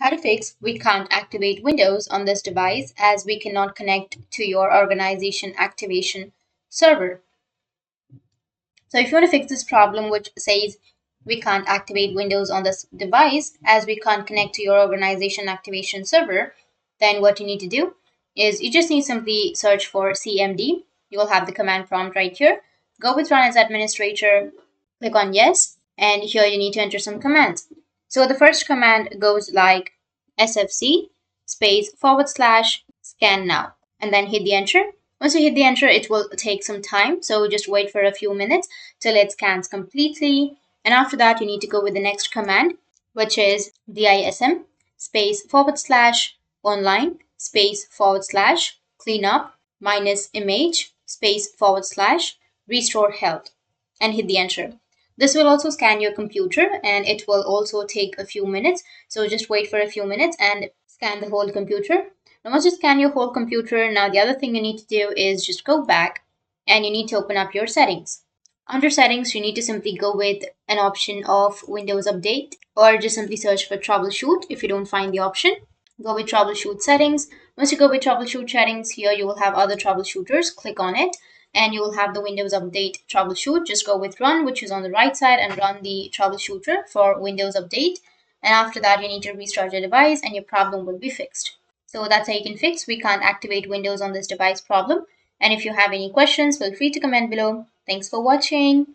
How to fix we can't activate Windows on this device as we cannot connect to your organization activation server. So if you want to fix this problem which says we can't activate Windows on this device as we can't connect to your organization activation server, then what you need to do is you just need simply search for CMD. You will have the command prompt right here. Go with run as administrator, click on yes, and here you need to enter some commands. So the first command goes like sfc space / scan now, and then hit the enter. Once you hit the enter, it will take some time, so just wait for a few minutes till it scans completely. And after that, you need to go with the next command, which is dism space / online space / cleanup minus image space / restore health, and hit the enter. This will also scan your computer and it will also take a few minutes. So just wait for a few minutes and scan the whole computer. Now once you scan your whole computer, now the other thing you need to do is just go back and you need to open up your settings. Under settings, you need to simply go with an option of Windows Update or just simply search for Troubleshoot if you don't find the option. Go with Troubleshoot settings. Once you go with Troubleshoot settings, here you will have other troubleshooters. Click on it and you will have the Windows Update troubleshoot. Just go with run, which is on the right side, and run the troubleshooter for Windows Update. And after that, you need to restart your device and your problem will be fixed. So that's how you can fix we can't activate Windows on this device problem. And if you have any questions, feel free to comment below. Thanks for watching.